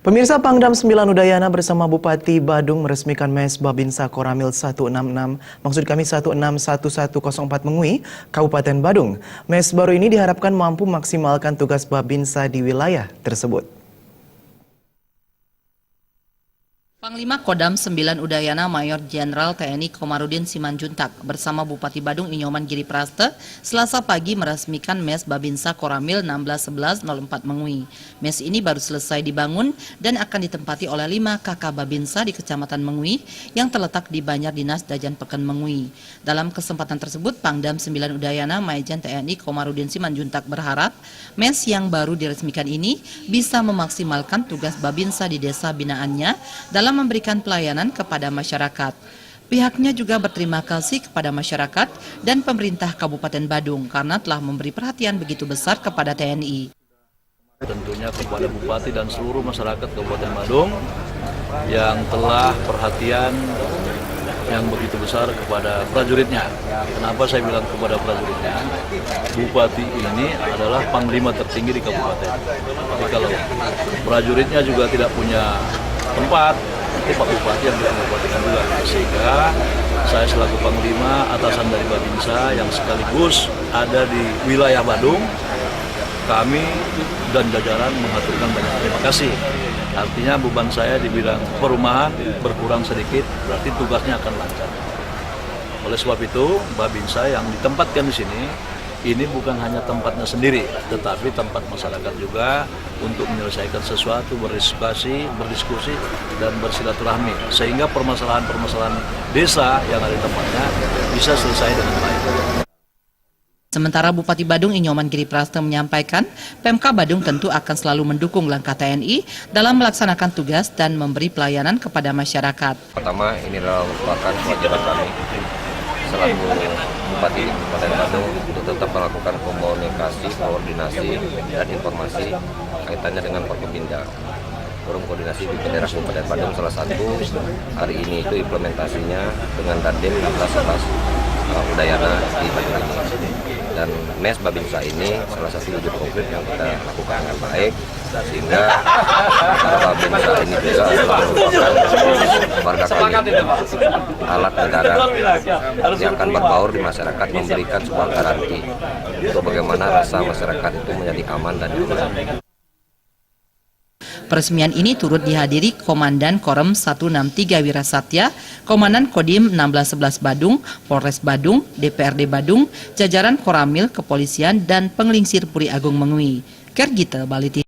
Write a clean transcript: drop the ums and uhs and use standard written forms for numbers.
Pemirsa, Pangdam 9 Udayana bersama Bupati Badung meresmikan Mes Babinsa Koramil 166, maksud kami 161104 Mengui, Kabupaten Badung. Mes baru ini diharapkan mampu maksimalkan tugas Babinsa di wilayah tersebut. Panglima Kodam 9 Udayana Mayor Jenderal TNI Komarudin Simanjuntak bersama Bupati Badung Inyoman Giri Praste Selasa pagi meresmikan Mes Babinsa Koramil 161104 Mengui. Mes ini baru selesai dibangun dan akan ditempati oleh 5 kakak Babinsa di Kecamatan Mengui yang terletak di Banjar Dinas Dajan Peken Mengui. Dalam kesempatan tersebut, Pangdam 9 Udayana Majen TNI Komarudin Simanjuntak berharap Mes yang baru diresmikan ini bisa memaksimalkan tugas Babinsa di desa binaannya dalam memberikan pelayanan kepada masyarakat. Pihaknya juga berterima kasih kepada masyarakat dan pemerintah Kabupaten Badung karena telah memberi perhatian begitu besar kepada TNI. Tentunya kepada Bupati dan seluruh masyarakat Kabupaten Badung yang telah perhatian yang begitu besar kepada prajuritnya. Kenapa saya bilang kepada prajuritnya? Bupati ini adalah panglima tertinggi di kabupaten. Tapi kalau prajuritnya juga tidak punya tempat, itu Pak Bupati yang diperhatikan juga. Sehingga saya selaku panglima atasan dari Babinsa yang sekaligus ada di wilayah Badung, kami dan jajaran mengaturkan banyak terima kasih. Artinya beban saya di bidang perumahan berkurang sedikit, berarti tugasnya akan lancar. Oleh sebab itu, Babinsa yang ditempatkan di sini, ini bukan hanya tempatnya sendiri, tetapi tempat masyarakat juga untuk menyelesaikan sesuatu, berdiskusi, dan bersilaturahmi. Sehingga permasalahan-permasalahan desa yang ada di tempatnya bisa selesai dengan baik. Sementara Bupati Badung Inyoman Giri Praste menyampaikan, Pemka Badung tentu akan selalu mendukung langkah TNI dalam melaksanakan tugas dan memberi pelayanan kepada masyarakat. Pertama, ini adalah merupakan kewajiban kami selaku Bupati Kabupaten Badung untuk tetap melakukan komunikasi, koordinasi, dan informasi kaitannya dengan Forkopimda. Forum koordinasi di daerah Kabupaten Badung salah satu hari ini itu implementasinya dengan Dandim 1611 Udayana di Badung ini. Dan Mes Babinsa ini salah satu wujud konkret yang kita lakukan dengan baik, sehingga Babinsa ini juga merupakan warga kami, alat negara yang akan berbaur di masyarakat, memberikan sebuah garansi untuk bagaimana rasa masyarakat itu menjadi aman dan nyaman. Peresmian ini turut dihadiri Komandan Korem 163 Wirasatya, Komandan Kodim 1611 Badung, Polres Badung, DPRD Badung, jajaran Koramil, Kepolisian, dan Penglingsir Puri Agung Mengui. Kergita Baliti.